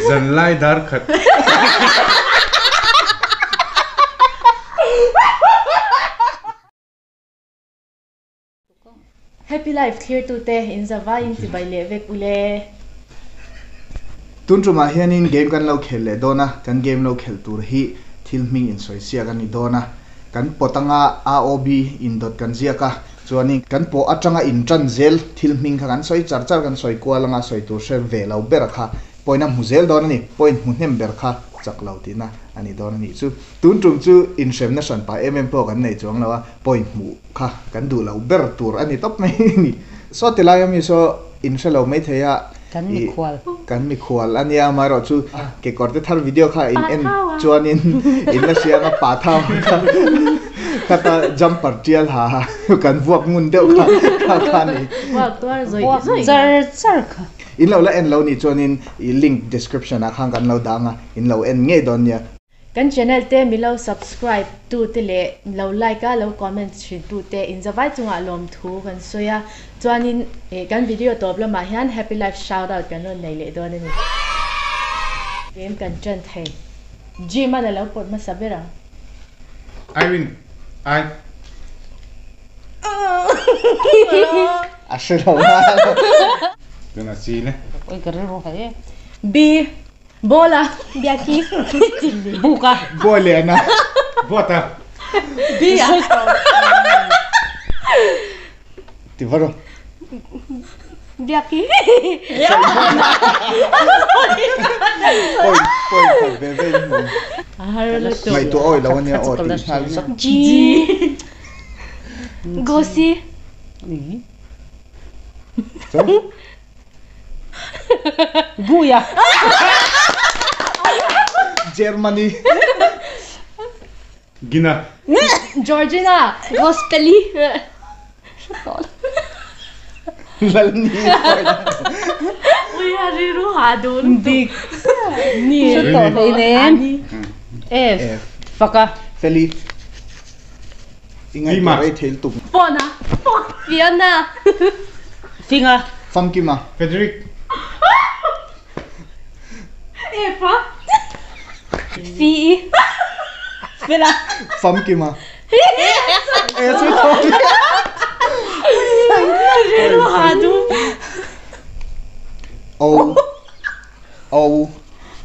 Zan lai dar khat. Happy life clear to te in Zava in Tibai levek ule. Tuntu mahianin game kan lo khel dona kan game lo khel tur hi thilming in soisia kan ni dona kan potanga AOB in dot kan ziaka chuani kan po atanga in tran zel thilming kan soi char kan soi kwalanga soi tur share velo berakha poina muzel dona ni point munem berkha chaklautina ani dona ni chu tuntum chu in shemna san pa po kan nei chong lawa point mu kha kan du lo ber tur ani top mai ni so tilaya mi so in shelo mai theya kan mi khwal ania maro chu ke korte thar video kha in en chuan in la sia na pa tha kata jumper tial ha kan vuak mun deuh kha ni wa to zoi zar kha in lo la en lo ni chuan in link description a khang kan lo danga in lo en nge don ya kan channel te mi lo subscribe tu te le lo like a lo comment shin tu te in zawai chunga lom thu kan soya chuanin kan video top la ma hian happy life shout out kan lo nei le don ni game kan chan thai jima na lo pot ma sabera I win. I. Ashero Gonna see ne. Oi karero hai. B bola biaki Buka. bole na Bota. B tivaro biaki point bebe harlo to mai to oi lawan ya o ti hal G gosi so Buya. Germany Gina. Georgina gospeli lalni we are ru hadun Big. ni To ini. F. Faka. feli ingai Lima. rai thel tu Pona Fiona Finga. famki ma Frederick. Eva Fi Fela. famki ma ru hadun o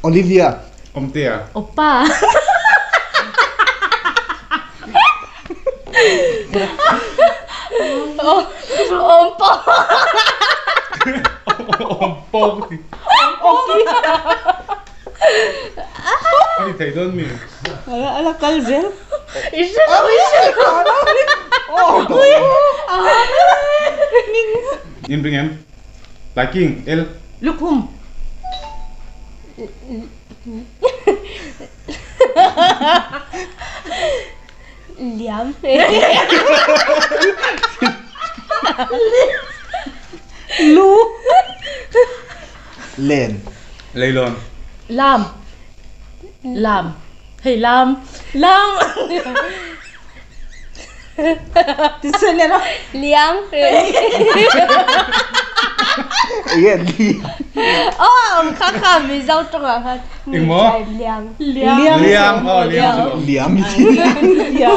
Olivia Omtea. Opa Ompa Ompong. Ani thầy don mi. Ala kalzel. Isa In bring em. Liking L. Lukum Liam Lu len Leilon. Lam Hey Lam Tiselera. Liam again di Kaka mi zau tonga ha Ing mo? Liam Liam. Oh, Liam. liam Ya.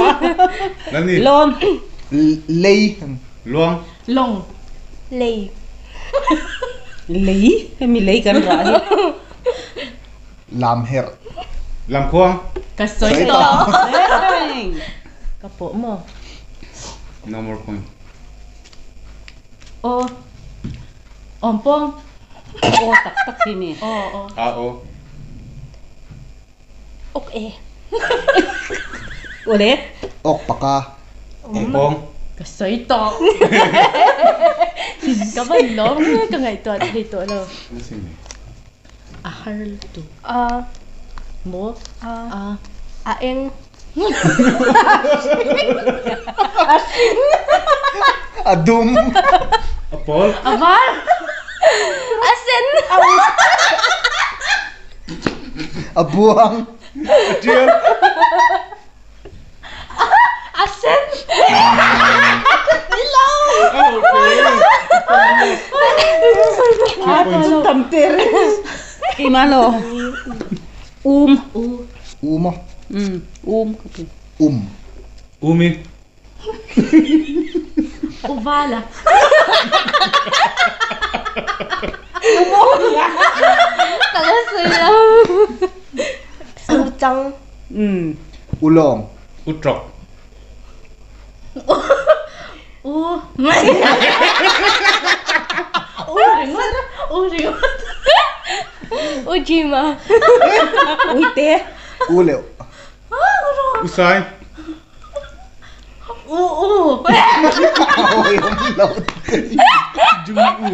Nani? Lon. lei Luang. Long Lei Lei. Kami lei kan rahi. lam her Lam Kuang. Kasoy Soy to to. Kapo mo No more point. O Ompong Oh tak sini. O A-O. Okay Ulit. ok paka Ompong. Kasoy to Kaban long Kangay to dito lo Ano sini? Ahar to Mo Aeng adum Apol. Avar Asen abuang Jill. Asen Okay. Tamteres. Malo. Umo. Umi. Uvala. Sutang. Ulong. Utrok. Ujima. Uite. Uleo. Usai. Ôi ông lâu. Jung u.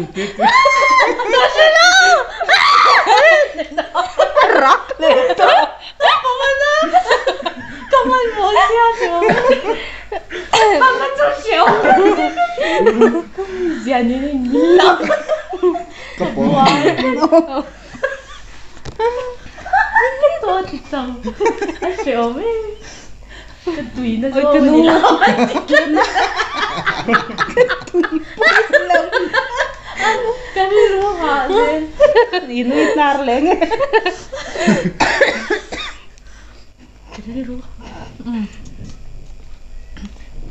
Rock le. Come on, boy, Dạ nên lắm. Có bỏ. Tôi thì xong. Anh phải ốm ấy. Cái tùy nó vô đi lắm. Cái đi luôn hả lên. Inuit narleng. Cái đi luôn.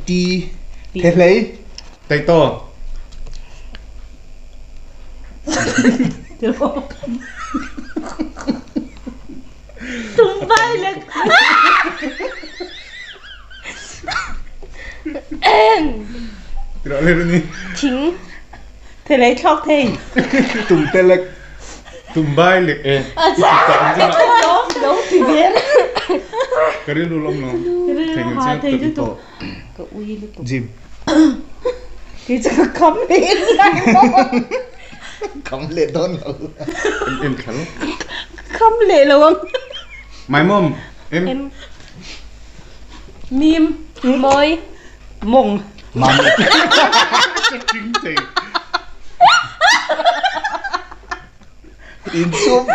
Ti. Thế lấy. Tay to. Tung bay lên. Tidak lên ni. Chính. Thế lấy chọc thế. Tùng tê lệch. Tumbai lek Đúng thì biết. Cái đấy luôn nó. Cái đi luôn hả thầy chứ tụi. Cậu uy liên tục. Jim. Cái chứ không biết. Không lệ đón đâu. Em khẩn. Không lệ luôn. My mom. Em. Em. Mim. Môi. Mông. Mắm. Chính chị. In súp.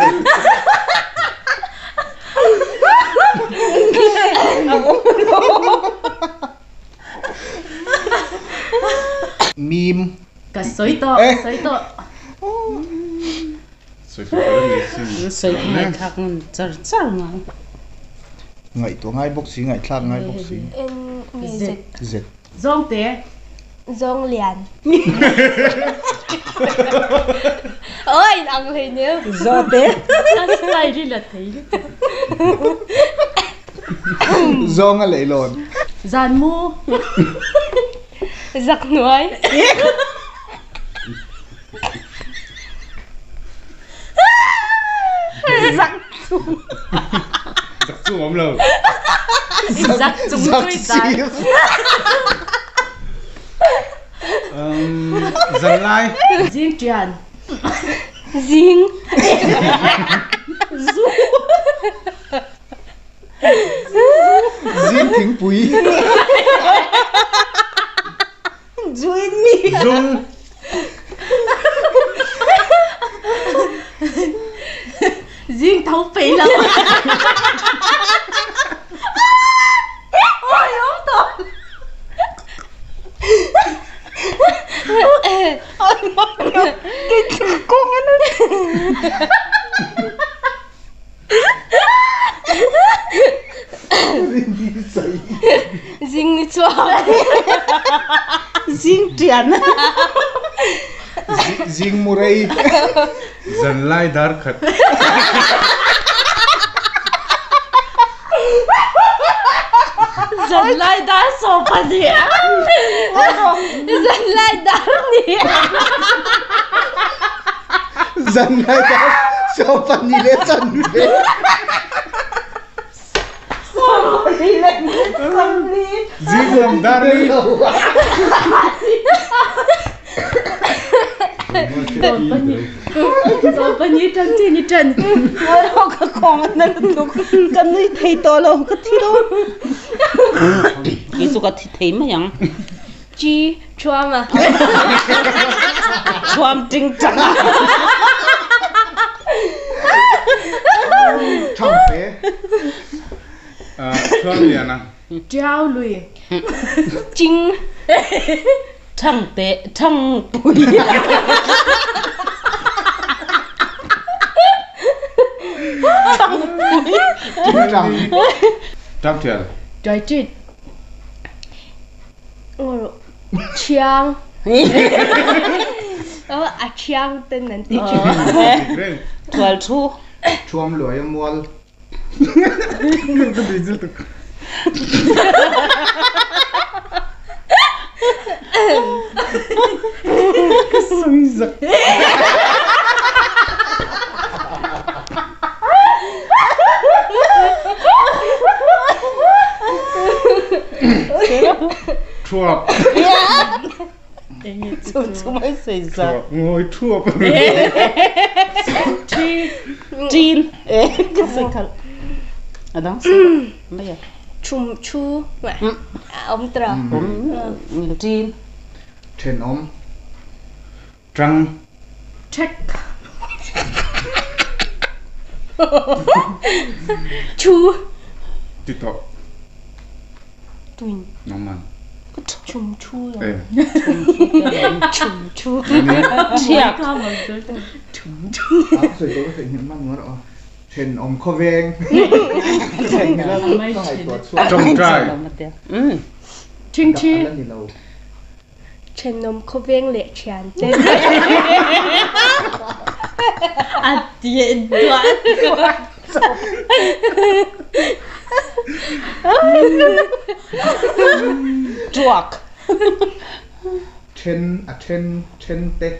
Mim. Cả sấy to, sấy to. Sợi phải có lấy xin. Sợi ngay thắc char char mà. Ngày tuổi ngay bốc xí, ngày thang ngay bốc xí. Em. Zet. Zet. Dòng tế. Dong lian. Ôi, ăn thì nhớ. Do thế. Nó lại đi là thấy. Do ngay lấy lồn. Giàn mu. Giặc nuôi. Giặc Giặc xuống ống lầu. Giặc chúng tôi tái. Dân lai. Riêng tràn. Riêng. Riêng thính búi. Duyên mi. Dung. Riêng thấu phí lắm. Ôi ốm tội. Ôi mọi người. Cái chữ con nó. Riêng đi cho. Riêng tiền. Riêng muray. Dân lai dar khát. Dân lại đã sổ phần địa. Dân lại đã địa. Dân lại đã sổ phần đi lên dân về. Đi lên. Không đi. Riêng làm dar đi. Rồi bao nhiêu trần thì như trần. Ôi đâu có con nó tục. Cần đi thấy to đâu. Có thi đâu. Cái số có thấy mà nhỉ? Chi. Chua mà. Choam trinh chẳng. Trong phế. Choam liền à. Trao lùi. Chính. Thằng tệ. Thằng bùi. trăng Trăng thiệt. Joy Chit. Chiang. À chiang tên là gì? Great. 12 chuom lưỡi mual Cái gì chứ? Cái sôi giật. Chuột. Chúng mới xảy ra Ngồi chuột. Jean cái gì cả ở đó bây giờ Chum chu. Ông trò. Jean trên ôm Trăng. Check. Chu. TikTok. Twin. Nóng man. Chum chu. Ê. Chum chu. Chiạc rồi tôi có thể nhận măng nữa trên ôm kho veng Trông trai. Ching Chi. Trên nôm có viên lệ chán tên. À tiền đoạn. chuột trên tê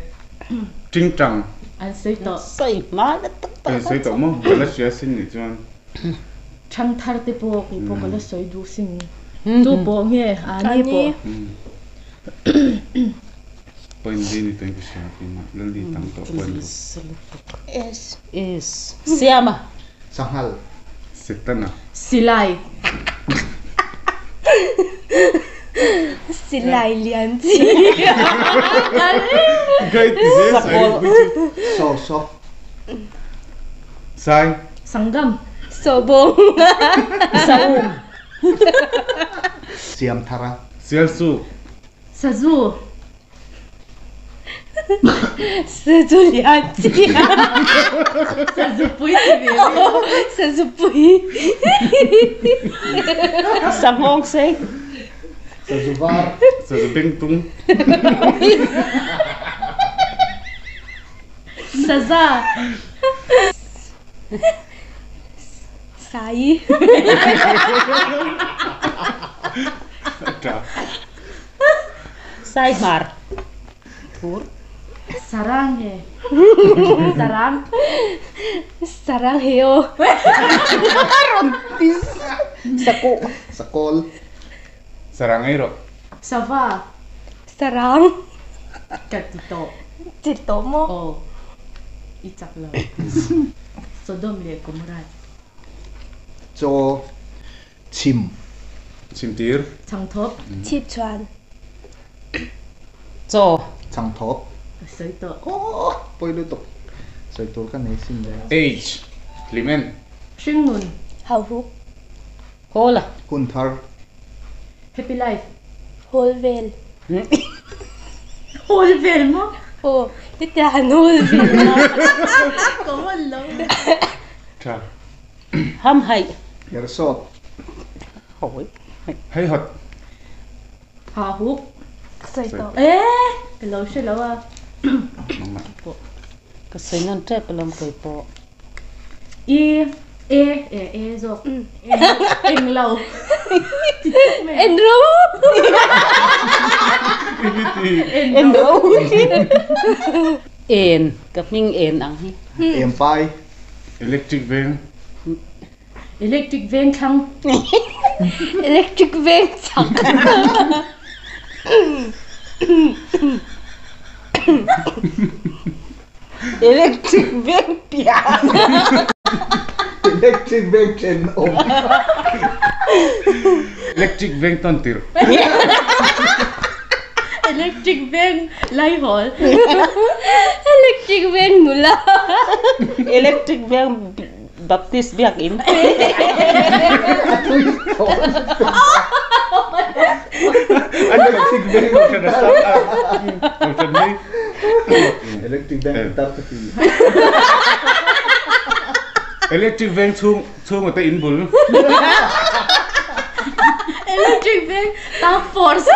Trinh trăng. Anh xây tổ. xây má đất Ê, xây tổ mông. Vậy là xuyên xin nhỉ chứ anh. Trăng thar te po ki po kala soi du sing. Tu po nghe ani po. Point din ito yung siya. Lali tang to. Point. Yes. is siama sanghal Sitan na. Silai. Silai lian chi. Kahit this, so so Sai. Sanggam. Sobong. saum siam thara Sial su. Sazu. Sư lian chi. Sazu pui ti be. Sư pui. samong say sa zuvar Sa bing tung. Saza. Sai. Tra. sai mar thur Sarang he. Sarang. Sarang heo. saku sakol Sarangay ro. Sava. Sarang. Katito. Chito mo. Oh. Itak lang. Sodom le kumrat. cho chim Simtir. Changthop. Chip chuan. cho chang thop Soi to. poi lu tok soi tur kan nei sim le Age. Limen. Shringun. Hào húc. hola hun thar Happy life. Hol vel. Hol vel mo. Ồ, cái tàn hol vel. Có một lâu. Tra. ham hay yer sot hỏi Hay hot. Hà húc. Sợi tổ. Ê. Cái lâu sẽ lâu à. Nóng man. cái xây ngân trép làm cái po E. Rồi. Em lâu. Em rú. em đâu en cái mình en ăn hi em pai Electric van. Electric van khang. Electric ven sạc. electric ven pia electric van trên ôm Electric van tontir. Electric van lai hol. Electric ven mula. electric ven baptist biak in Electric van. electric van tap ti electric van chung ở tay in bul electric van tao force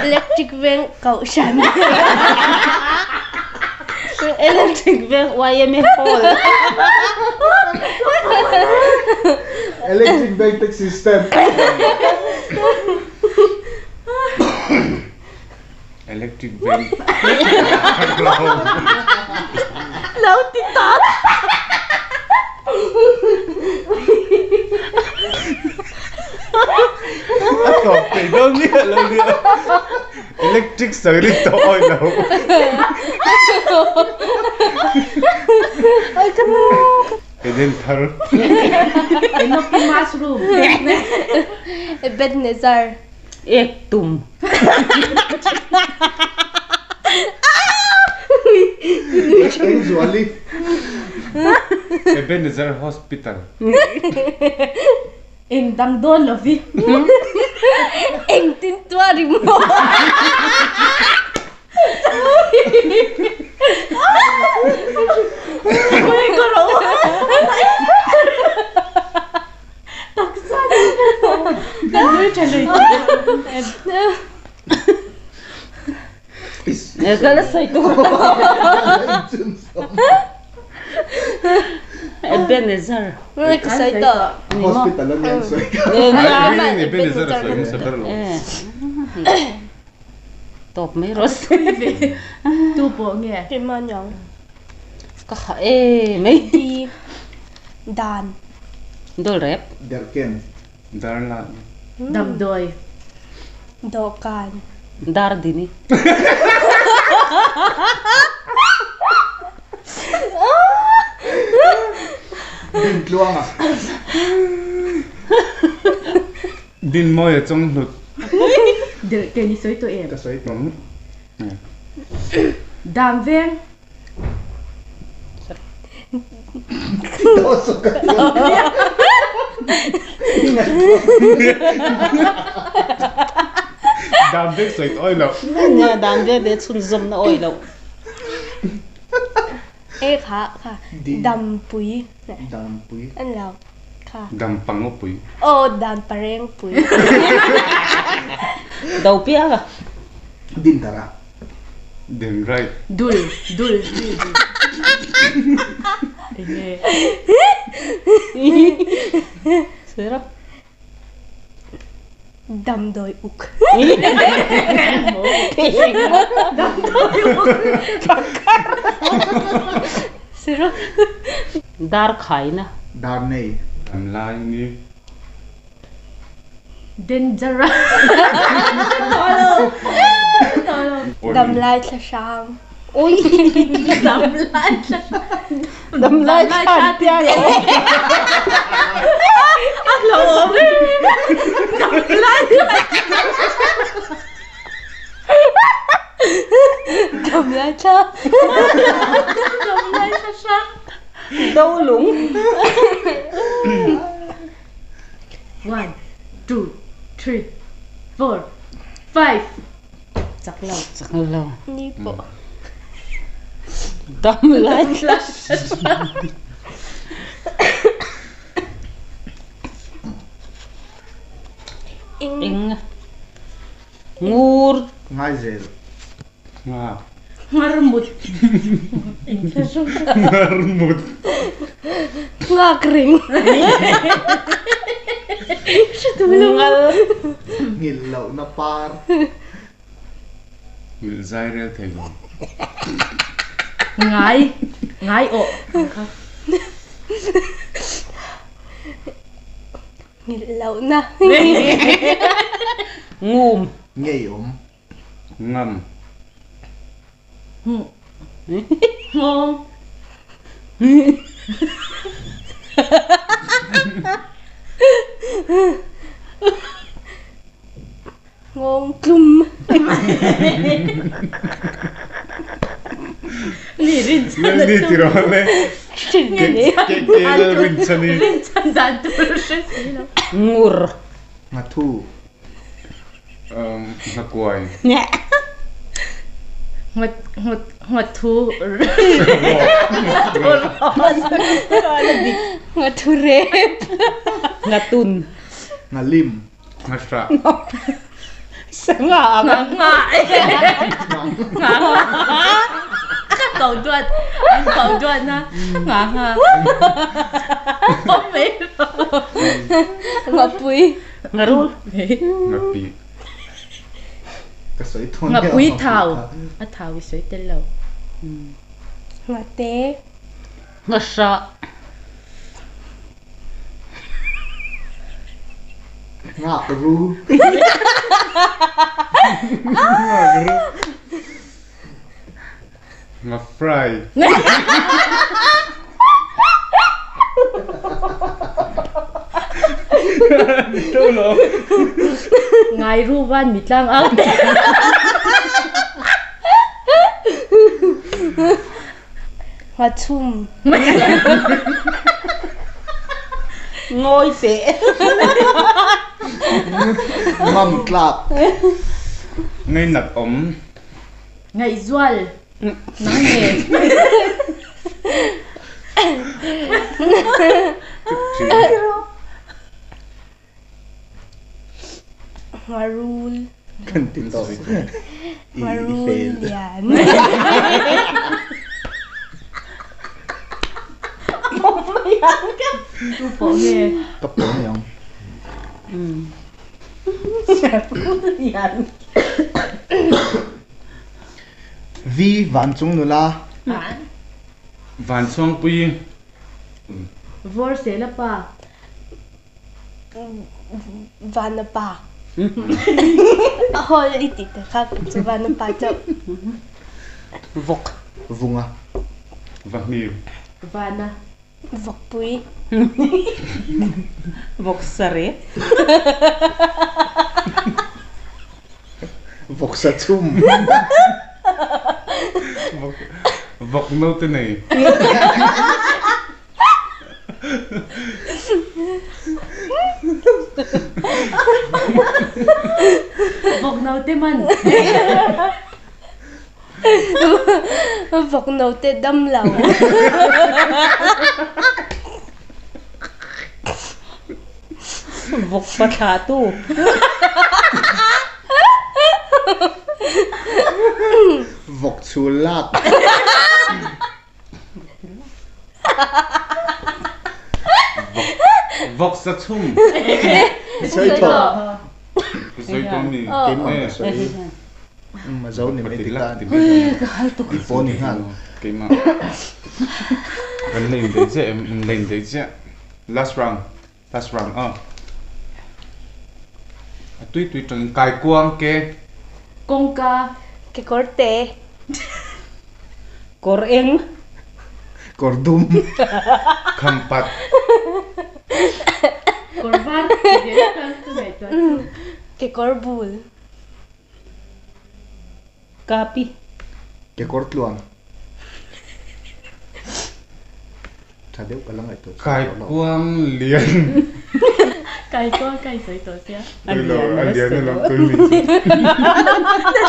electric van cậu sẵn. Electric van YMF hall. Electric bike system. electric van Lâu tí tát. Cọp thì đâu nghĩa lâu nữa electric sợi đi tội đâu cái đến thở enoki mushroom Ebenezer. Ek tum. Usually. Ebenezer Hospital in dang don lovi Anh tin tua đi mò. ôi có đâu tắc sa cái đứa trả lời Kala say to. Ebenezer. Rồi cái sợi tờ. Hospital lang yan. So, I really Ebenezer sa yung sa berlo Top may ros. tu bộ nghe Cái mà nhỏng. Kaka may Đi. Đàn. dol rep. Derken. Darla đầm đồi Đồ can. Dar dini. Din luang ah. din mo ya trong nut được cái gì sới tụi em Kasoy to. đàm ven Oso ka. đam big sợi tội đâu Nya dan de de sun zum na oi lo. Ê khá khá. Đi. Đầm bùi. Nè. Dam pui. Anh lâu. Khá. dam pangopui Ô đàn pareng bùi. Daw pia ka. Din tara. din right dul dul nghe Sira. Đầm đồi uk. Siro. Dar khai na. Dar nei. dam lai ni dangerous Đầm lai sa sang. Oi. đầm lại Dam lai chan pia lo. lâu Đầm lai cha. đầm lại sa sang Daw lung. 1 2 3 4 5 chắc lâu Sak lo. Ni po. Dam lai. Ing. Ing. Ngur. Ngai zel. nga marmut marmut Ngak ring. Ngal. Ngilaw na par. will zaire thego ngái ngái ộ Ni lâu na. Ngum. Ngay ngam ngon Ngon klum. ni rin Lang ni tirole ke la rinchani rin chan dan tu shi Ngur. Nga thu. นักกวย Nhẹ. หัดทู Ngaturep. Ngatun. Ngalim. นักสระ Sanga. ngã cầu chuột á ngã không biết Ngapui. Ngarul. นักปี Cái sợi thôn ngập kia quý mà thảo phụ á thảo cái suối tên lâu Ngate. Ngasra. Ngạc ru.นักฟรายđâu rồi ngài ru van mít lang áo Ngatum. Ngôi tệ. Mâm clap. ngay nặc ống ngài dual nắng nghề chữ Marul. Cần tin tội. Ý Marul phê. lian. tu phổ nghề Cấp bốn này không? Vi vạn chung nula. vạn xuông quy vor sẽ là pa Vanapa. Hol itit khác chu Vanapa chau. Vok. Vunga. và miêu vana Vokpui. Vok sare. Vok sa chum. vọc nâu tên này vok nào tê man Vok nâu tê đâm lẩu. Vok patatu. Vok chulat. vọc sa chum Sợi thọ. rồi con mì Kiếm mà sợi. Mà dấu này mấy tí tí lắc ta. tí bây giờ Tí phố này hẳn. cái mà vẫn lên đấy chứ em lên đấy chứ last round tuy trong cái quang kê công ca Que corte. Koreng. Cordum. khampat korban cái là cái này cho Que corbul. Kapi. Cái cort luang. Chả đéo cả lăng lại tôi. cái quang liền cái con cái suối tổ xia đây là anh liền nó làm tôi mình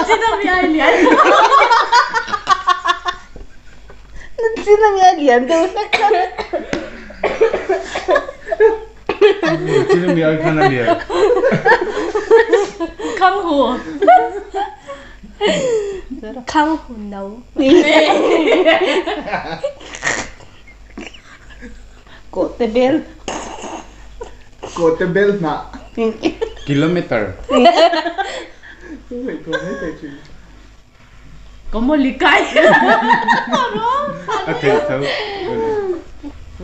chỉ đâu bị ai liền Xin là nghe liền đâu. chỉ là mình ai khăn anh liền không hồ Khang hun nấu. Cổ tê bel. Cô tê bel na. kilometer có một ly cay okay thôi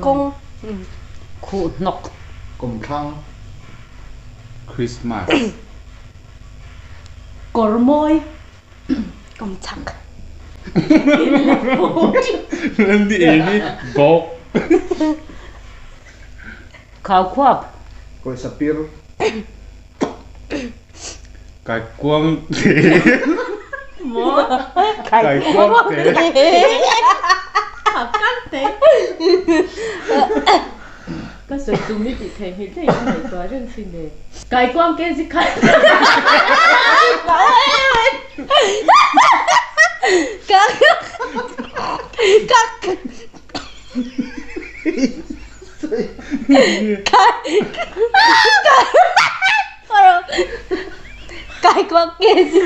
Công. Khu nọc. Cùng khang. Christmas cor môi Công chắc. lên đi ini bok Khao khoap. Cô sapir. cái quang thế cái quang thế cắt thế ก็สวยตรงนี้ติดเทมิได้ยังไงตัวเรื่องสิ่งเดียไก่กว้างเกินสิค่ะกักกักไก่กว่าเกสิ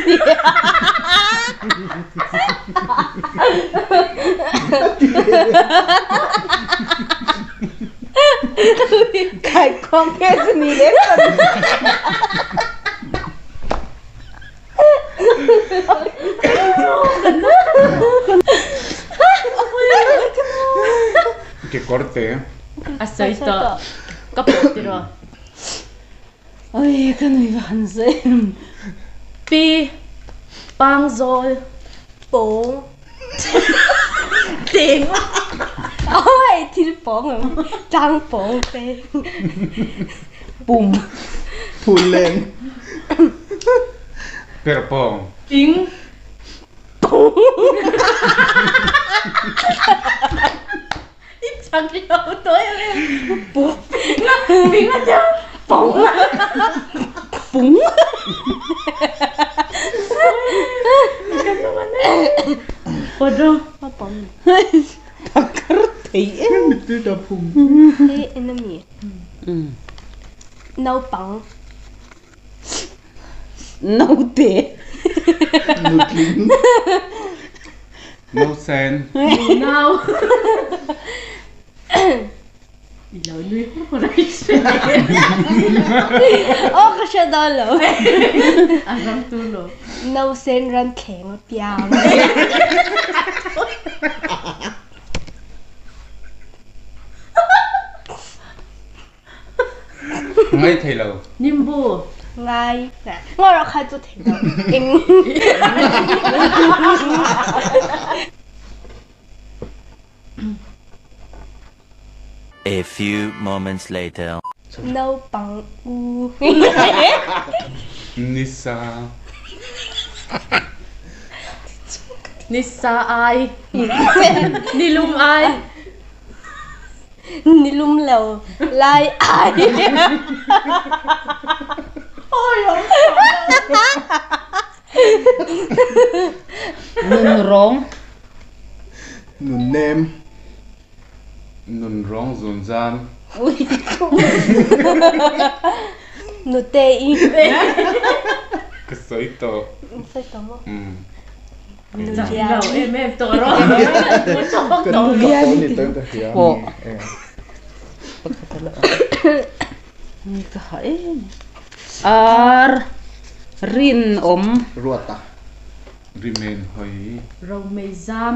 ไก่กว่าเกสินี่เล็กQue corte, ¿eh? Hasta esto. Capítulo. Ay, que no iba a ser. Pi. Pang Zol. bố Tiếng. ôi thiên phóng trang phóng phê Bùm. พูดเล่น Pero pong. Tiếng. Ít chẳng hiểu tôi lên. Bố. Tiếng là chứ. Phóng. Phúng. Ủa đâu? mà bóng Bakar thấy em. ไม่ได้พุง thế enemy nấu bóng Nấu tệ. นุดลิ้น No sen. Nào. Lâu nuôi không có đấy chứ. ô cái sao đó lỡ À răng tu lỗ. nấu sen rắn khẽ mà piao Ngay thầy lầu. Nimbu. ngay nè ngồi đó khai tôi thấy đâu em A few moments later. nấu bóng u Nisa. Nisa ai. Nilum ai. ni lum lầu lai ai Nung rong. หนุนเนม Nun rong zun zan. nụ tê y Que soy to. sao tao mà nụ Chẳng già đâu em tổ rồi. ก็ต้องกับคนนี่ตั้งแต่เฮีย โอ้ เออ Ni kahai. Ar. Rin om. รวดตา Remain hoi. Rau mây giam.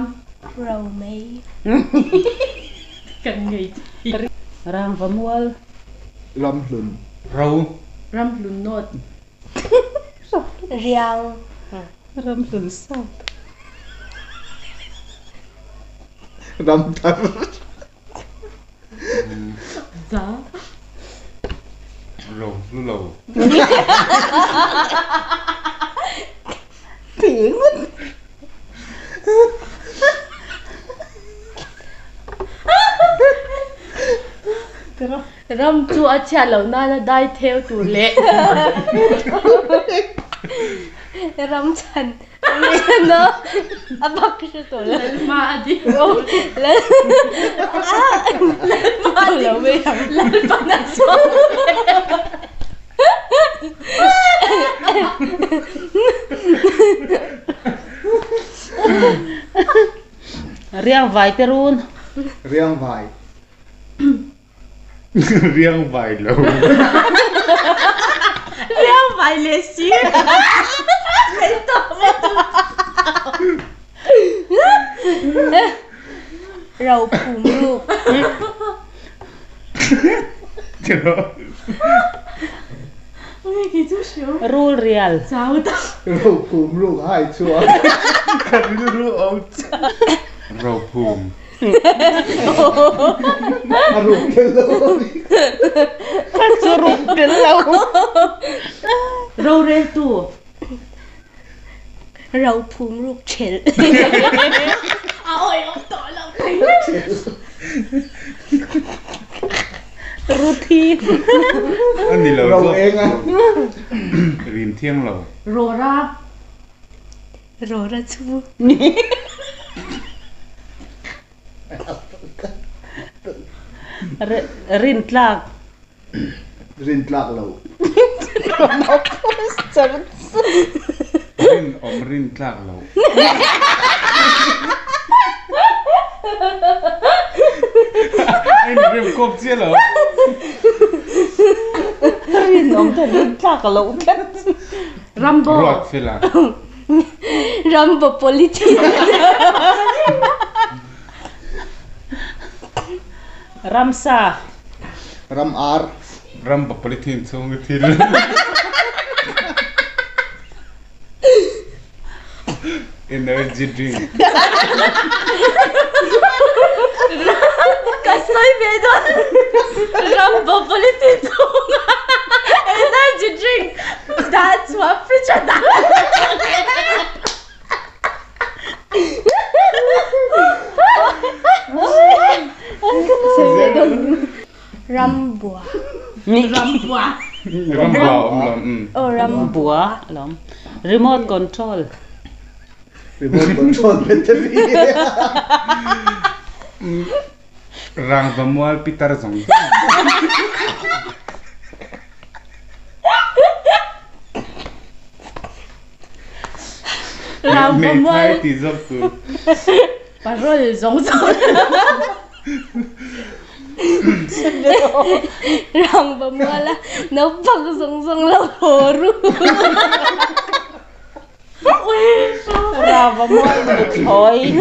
rầu mây Càng ngày thì. Rang pamual. ลำหลุน Rau. Ram lùn nốt. riang Ram lun sao. ลำตัน Giá. Rau. Lu lầu. Tiếng. Ram chu acha lâu na na dai theo tu lệ. ram chan nó à bác cái tổ lên Mà đi. lên mà lâu bây giờ Lần phần là số. Riang vai terun. เรียงไว Riêng vài lầu. Leo vài lệ xí. rầu phùm luộc Chứ đó. Ôi cái chú xíu. Rul real. Sao ta? ลูกภูมิลูกให้ชัวร์ Cần ru out. Rau phùm. อารมณ์เป็นโลก Suruk gelau. Rau rê tu. rầu phùm luộc chén À ôi ông tội lòng thấy. routine anh đi lâu rong rồi eng á rin thiêng lâu Rora. Rora chu. rin tlak rin tlak lâu rin tlak lâu anh rin cốp chia lâu rin rin tlak lâu Rambo. ruột phi là Rambo police. Ramsa ram ar ram bắp polythene xong cái thìn energy drink Kasay bedon. Rambo police. Energy drink. That's what future that. Rambua. Rambua ram bao Oh, Rambua lắm remote control remote control battery rang và mual pitar giống Rang và mual. Mày thì dốc từ Parol giống giống. Rambua mala. No pag song la horu. Rava mual thôi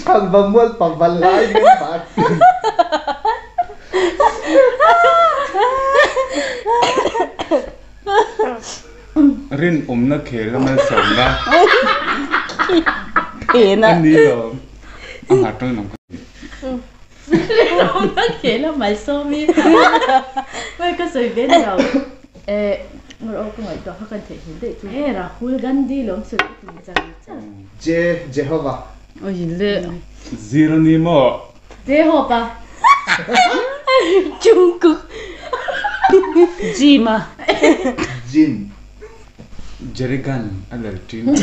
sang và mual pag balay men pat rin na khel mà sống ra thế nè anh đi rồi anh hạt trong lòng Nó kể là mày xô mi. Vậy có sự biến đầu. Ngồi ô có ngồi đó họ cần thể hiện để chú. Là hul gan đi lắm sự tình trạng. Jehovah Ôi lệ. Geronimo Jehovah. Jungkook. Jima Jin Jerigan allergen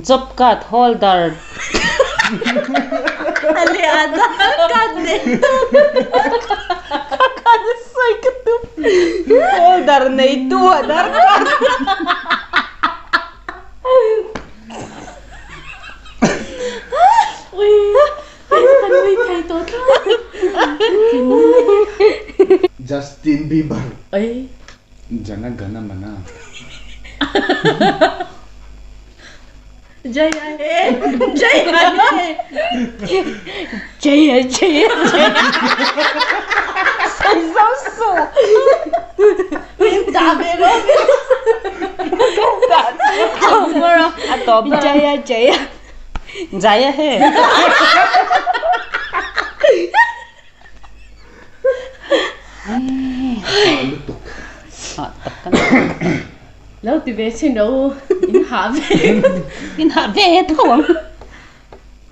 job card holder Aliada. Kade. Kakada soy ketup holder na itu dar Ui. Anh ơi thầy tốt lắm. Justin Bieber Ấy. jana gana mana Jaya. Jaya. Jaya. Jaya. soy sausu Dami mo. Tomorrow. atop Jaya. Jaya. jaya he lutuk Lâu thì về xin đâu. In hạ về. in hạ về thong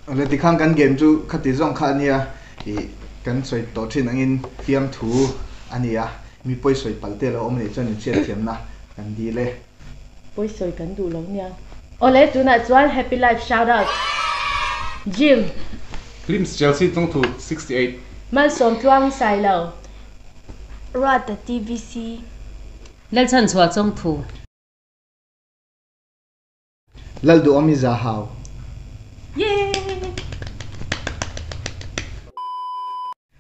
le ti khang kan game chu khati zong kha ania I kan soi to thin angin fiam thu ania mi poi soi palte lo om le chan che thiam na kan di le Ôi sôi cắn đủ lắm nha. Ô lẽ tụi này chuan happy life shout out. Jim. Klims Chelsea tông thủ 68 Mal som tuang sai lâu. Rata TVC. lel chan chwa chong thu lal du ami za haw Yeah.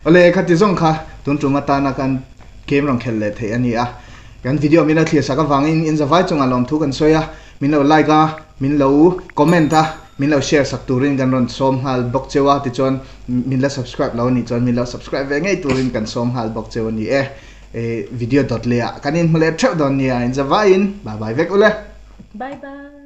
ole khati zong kha tun tu mata na kan game rong khel le the ania kan video mina thia sa ka wangin in zawai chunga lom thu kan soya min lo like a min lo comment a min lo share sak turin kan ron som hal bok chewa ti chon min la subscribe lo ni chon min lo subscribe ve ngei turin kan som hal bok chewa ni video dot le a kanin mole trap don ni a in zawai in bye bye vek ole Bye bye.